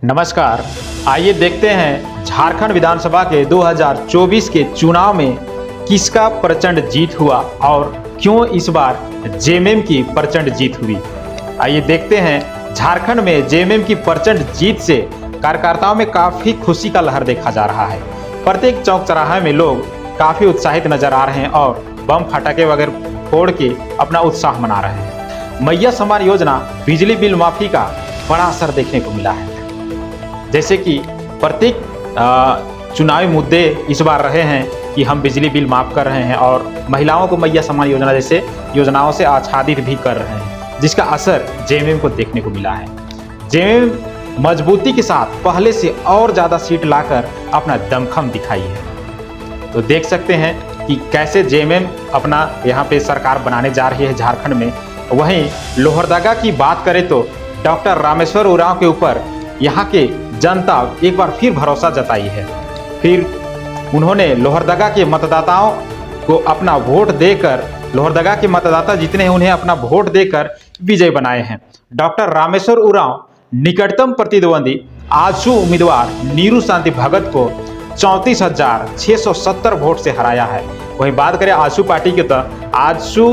नमस्कार। आइए देखते हैं झारखंड विधानसभा के 2024 के चुनाव में किसका प्रचंड जीत हुआ और क्यों इस बार जेएमएम की प्रचंड जीत हुई। आइए देखते हैं झारखंड में जेएमएम की प्रचंड जीत से कार्यकर्ताओं में काफी खुशी का लहर देखा जा रहा है। प्रत्येक चौक चौराहे में लोग काफी उत्साहित नजर आ रहे हैं और बम फटाके वगैरह फोड़ के अपना उत्साह मना रहे हैं। मैया सम्मान योजना, बिजली बिल माफी का बड़ा असर देखने को मिला है। जैसे कि प्रत्येक चुनावी मुद्दे इस बार रहे हैं कि हम बिजली बिल माफ कर रहे हैं और महिलाओं को मैया सम्मान योजना जैसे योजनाओं से आच्छादित भी कर रहे हैं, जिसका असर जेएमएम को देखने को मिला है। जेएमएम मजबूती के साथ पहले से और ज़्यादा सीट लाकर अपना दमखम दिखाई है। तो देख सकते हैं कि कैसे जेएमएम अपना यहाँ पे सरकार बनाने जा रही है झारखंड में। वहीं लोहरदगा की बात करें तो डॉक्टर रामेश्वर उरांव के ऊपर यहाँ के जनता एक बार फिर भरोसा जताई है। फिर उन्होंने लोहरदगा के मतदाताओं को अपना वोट देकर, लोहरदगा के मतदाता जितने हैं उन्हें अपना वोट देकर विजय बनाए हैं। डॉक्टर रामेश्वर उरांव निकटतम प्रतिद्वंदी आजसू उम्मीदवार नीरू शांति भगत को 34,670 वोट से हराया है। वहीं बात करें आजसू पार्टी की तो आजसू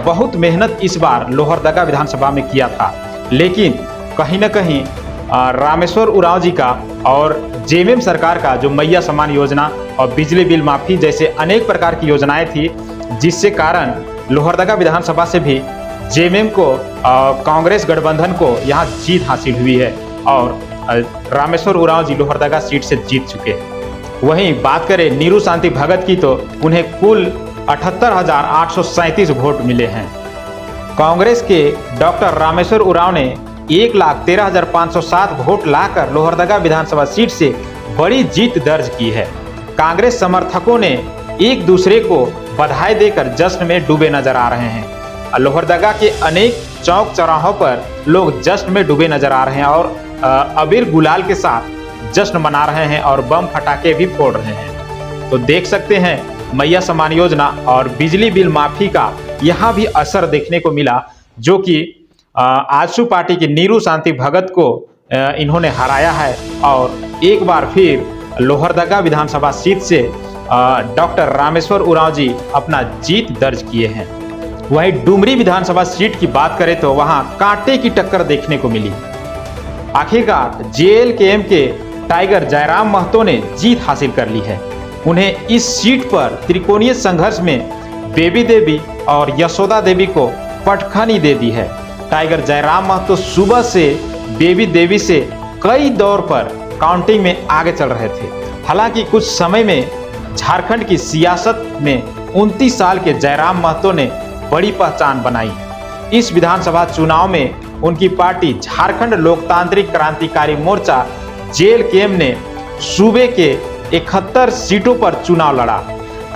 बहुत मेहनत इस बार लोहरदगा विधानसभा में किया था, लेकिन कहीं ना कहीं रामेश्वर उरांव जी का और जेएमएम सरकार का जो मैया सम्मान योजना और बिजली बिल माफी जैसे अनेक प्रकार की योजनाएं थी, जिससे कारण लोहरदगा विधानसभा से भी जेएमएम को कांग्रेस गठबंधन को यहां जीत हासिल हुई है और रामेश्वर उरांव जी लोहरदगा सीट से जीत चुके हैं। वहीं बात करें नीरू शांति भगत की तो उन्हें कुल 78,837 वोट मिले हैं। कांग्रेस के डॉक्टर रामेश्वर उरांव ने 1,13,507 वोट लाकर लोहरदगा विधानसभा सीट से बड़ी जीत दर्ज की है। कांग्रेस समर्थकों ने एक दूसरे को बधाई देकर जश्न में डूबे नजर आ रहे हैं। लोहरदगा के अनेक चौक चौराहों पर लोग जश्न में डूबे नजर आ रहे हैं और अबीर गुलाल के साथ जश्न मना रहे हैं और बम फटाके भी फोड़ रहे हैं। तो देख सकते हैं मैया सम्मान योजना और बिजली बिल माफी का यहाँ भी असर देखने को मिला, जो कि आजसू पार्टी की नीरू शांति भगत को इन्होंने हराया है और एक बार फिर लोहरदगा विधानसभा सीट से डॉक्टर रामेश्वर उरांव जी अपना जीत दर्ज किए हैं। वहीं डुमरी विधानसभा सीट की बात करें तो वहां कांटे की टक्कर देखने को मिली। आखिरकार जेएलकेएम के टाइगर जयराम महतो ने जीत हासिल कर ली है। उन्हें इस सीट पर त्रिकोणीय संघर्ष में बेबी देवी और यशोदा देवी को पटखनी दे दी है। टाइगर जयराम महतो सुबह से बेबी देवी से कई दौर पर काउंटिंग में आगे चल रहे थे। हालांकि कुछ समय में झारखंड की सियासत में 29 साल के जयराम महतो ने बड़ी पहचान बनाई। इस विधानसभा चुनाव में उनकी पार्टी झारखंड लोकतांत्रिक क्रांतिकारी मोर्चा जेएलकेएम ने सूबे के 71 सीटों पर चुनाव लड़ा।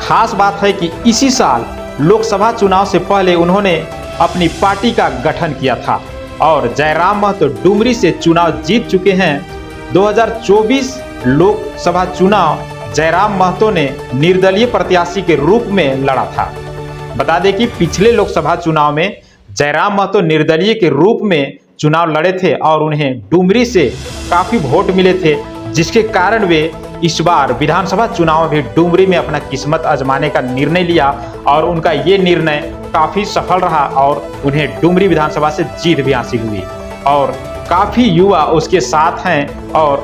खास बात है कि इसी साल लोकसभा चुनाव से पहले उन्होंने अपनी पार्टी का गठन किया था और जयराम महतो डुमरी से चुनाव जीत चुके हैं। 2024 लोकसभा चुनाव जयराम महतो ने निर्दलीय प्रत्याशी के रूप में लड़ा था। बता दें कि पिछले लोकसभा चुनाव में जयराम महतो निर्दलीय के रूप में चुनाव लड़े थे और उन्हें डुमरी से काफी वोट मिले थे, जिसके कारण वे इस बार विधानसभा चुनाव में भी डुमरी में अपना किस्मत आजमाने का निर्णय लिया और उनका ये निर्णय काफी सफल रहा और उन्हें डुमरी विधानसभा से जीत भी हासिल हुई और काफी युवा उसके साथ हैं और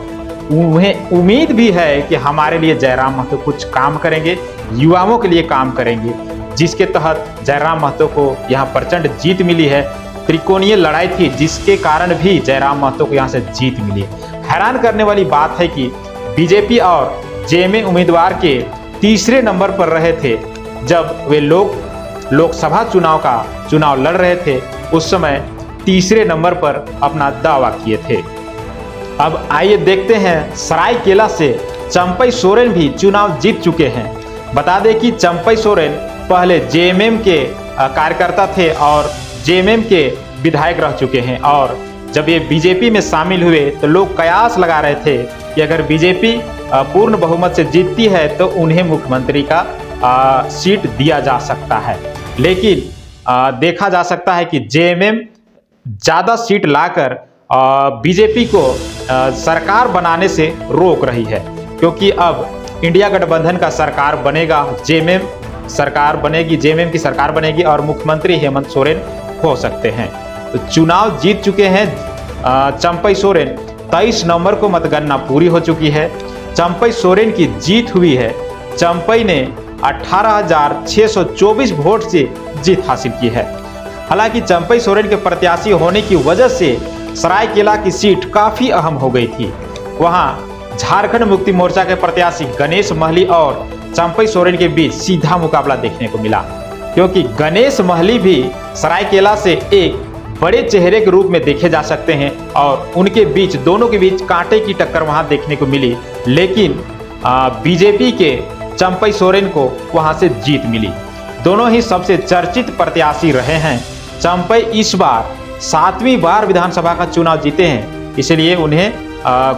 उन्हें उम्मीद भी है कि हमारे लिए जयराम महतो कुछ काम करेंगे, युवाओं के लिए काम करेंगे, जिसके तहत जयराम महतो को यहाँ प्रचंड जीत मिली है। त्रिकोणीय लड़ाई थी जिसके कारण भी जयराम महतो को यहाँ से जीत मिली। हैरान करने वाली बात है कि बीजेपी और जेएमएम उम्मीदवार के तीसरे नंबर पर रहे थे जब वे लोकसभा चुनाव लड़ रहे थे। उस समय तीसरे नंबर पर अपना दावा किए थे। अब आइए देखते हैं सरायकेला से चंपई सोरेन भी चुनाव जीत चुके हैं। बता दें कि चंपई सोरेन पहले जेएमएम के कार्यकर्ता थे और जेएमएम के विधायक रह चुके हैं और जब ये बीजेपी में शामिल हुए तो लोग कयास लगा रहे थे कि अगर बीजेपी पूर्ण बहुमत से जीतती है तो उन्हें मुख्यमंत्री का सीट दिया जा सकता है। लेकिन देखा जा सकता है कि जेएमएम ज़्यादा सीट लाकर बीजेपी को सरकार बनाने से रोक रही है, क्योंकि अब इंडिया गठबंधन का सरकार बनेगा, जेएमएम सरकार बनेगी, जेएमएम की सरकार बनेगी और मुख्यमंत्री हेमंत सोरेन हो सकते हैं। तो चुनाव जीत चुके हैं चंपई सोरेन। 23 नवंबर को मतगणना पूरी हो चुकी है। चंपई सोरेन की जीत हुई है। चंपई ने 18,624 वोट से जीत हासिल की है। हालांकि चंपई सोरेन के प्रत्याशी होने की वजह से सरायकेला की सीट काफी अहम हो गई थी। वहां झारखंड मुक्ति मोर्चा के प्रत्याशी गणेश महली और चंपई सोरेन के बीच सीधा मुकाबला देखने को मिला, क्योंकि गणेश महली भी सरायकेला से एक बड़े चेहरे के रूप में देखे जा सकते हैं और उनके बीच, दोनों के बीच कांटे की टक्कर वहां देखने को मिली। लेकिन बीजेपी के चंपई सोरेन को वहां से जीत मिली। दोनों ही सबसे चर्चित प्रत्याशी रहे हैं। चंपई इस बार 7वीं बार विधानसभा का चुनाव जीते हैं, इसलिए उन्हें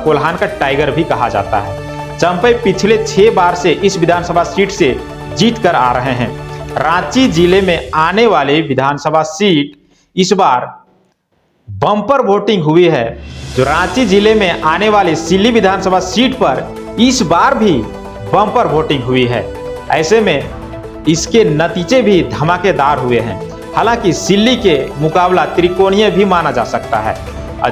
कोल्हान का टाइगर भी कहा जाता है। चंपई पिछले 6 बार से इस विधानसभा सीट से जीत कर आ रहे हैं। रांची जिले में आने वाले विधानसभा सीट इस बार बम्पर वोटिंग हुई है। जो रांची जिले में आने वाले सिल्ली विधानसभा सीट पर इस बार भी बम्पर वोटिंग हुई है। ऐसे में इसके नतीजे भी धमाकेदार हुए हैं। हालांकि सिल्ली के मुकाबला त्रिकोणीय भी माना जा सकता है।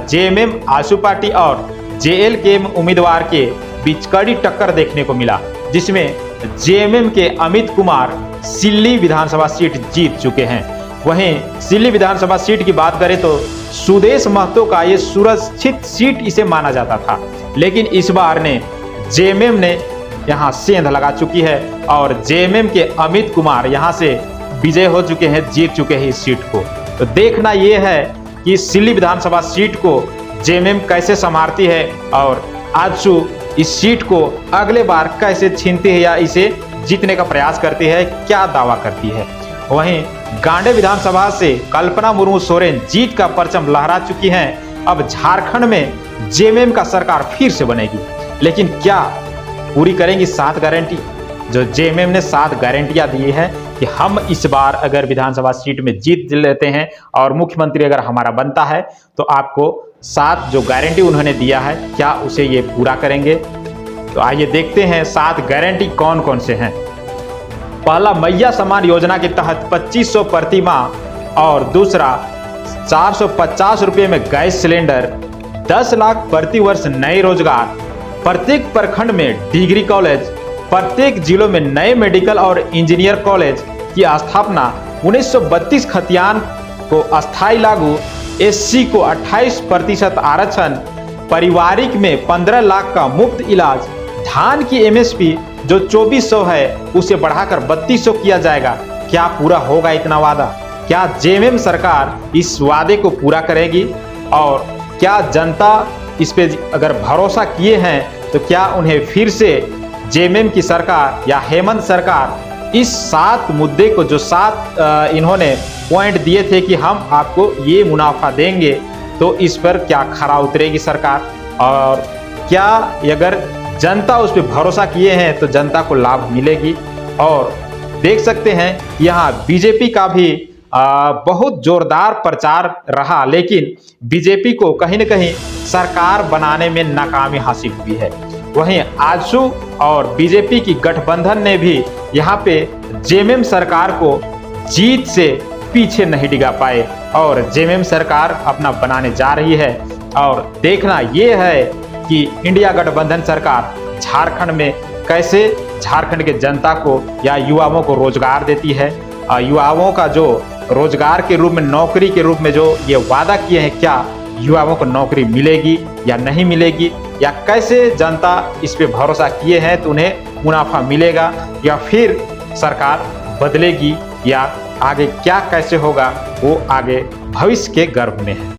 जेएमएम आशु पार्टी और जेएलके उम्मीदवार के बीच कड़ी टक्कर देखने को मिला, जिसमें जेएमएम के अमित कुमार सिल्ली विधानसभा सीट जीत चुके हैं। वहीं सिल्ली विधानसभा सीट की बात करें तो सुदेश महतो का ये सुरक्षित सीट इसे माना जाता था, लेकिन इस बार ने जेएमएम ने यहाँ सेंध लगा चुकी है और जेएमएम के अमित कुमार यहाँ से विजय हो चुके हैं, जीत चुके हैं इस सीट को। तो देखना यह है कि सिल्ली विधानसभा सीट को जेएमएम कैसे संभालती है और आजसू इस सीट को अगले बार कैसे छीनती है या इसे जीतने का प्रयास करती है, क्या दावा करती है। वहीं गांडे विधानसभा से कल्पना मुर्मू सोरेन जीत का परचम लहरा चुकी हैं। अब झारखंड में जेएमएम का सरकार फिर से बनेगी, लेकिन क्या पूरी करेंगी 7 गारंटी? जो जेएमएम ने 7 गारंटियां दी है कि हम इस बार अगर विधानसभा सीट में जीत लेते हैं और मुख्यमंत्री अगर हमारा बनता है तो आपको 7 जो गारंटी उन्होंने दिया है, क्या उसे ये पूरा करेंगे? तो आइए देखते हैं 7 गारंटी कौन कौन से हैं। पहला, मैया सम्मान योजना के तहत 2500 प्रति माह और दूसरा 450 रुपये में गैस सिलेंडर, 10 लाख प्रति वर्ष नए रोजगार, प्रत्येक प्रखंड में डिग्री कॉलेज, प्रत्येक जिलों में नए मेडिकल और इंजीनियर कॉलेज की स्थापना, 1932 खतियान को अस्थायी लागू, एससी को 28% आरक्षण, पारिवारिक में 15 लाख का मुफ्त इलाज, धान की एमएसपी जो 2400 है उसे बढ़ाकर 3200 किया जाएगा। क्या पूरा होगा इतना वादा? क्या जेएमएम सरकार इस वादे को पूरा करेगी? और क्या जनता इस पे अगर भरोसा किए हैं तो क्या उन्हें फिर से जेएमएम की सरकार या हेमंत सरकार इस 7 मुद्दे को, जो 7 इन्होंने पॉइंट दिए थे कि हम आपको ये मुनाफा देंगे, तो इस पर क्या खरा उतरेगी सरकार? और क्या अगर जनता उस पर भरोसा किए हैं तो जनता को लाभ मिलेगी? और देख सकते हैं यहाँ बीजेपी का भी बहुत जोरदार प्रचार रहा, लेकिन बीजेपी को कहीं न कहीं सरकार बनाने में नाकामी हासिल हुई है। वहीं आजसू और बीजेपी की गठबंधन ने भी यहाँ पे जेएमएम सरकार को जीत से पीछे नहीं डिगा पाए और जेएमएम सरकार अपना बनाने जा रही है। और देखना यह है कि इंडिया गठबंधन सरकार झारखंड में कैसे झारखंड के जनता को या युवाओं को रोजगार देती है। युवाओं का जो रोजगार के रूप में, नौकरी के रूप में जो ये वादा किए हैं, क्या युवाओं को नौकरी मिलेगी या नहीं मिलेगी, या कैसे जनता इस पे भरोसा किए हैं तो उन्हें मुनाफा मिलेगा या फिर सरकार बदलेगी, या आगे क्या कैसे होगा वो आगे भविष्य के गर्भ में है।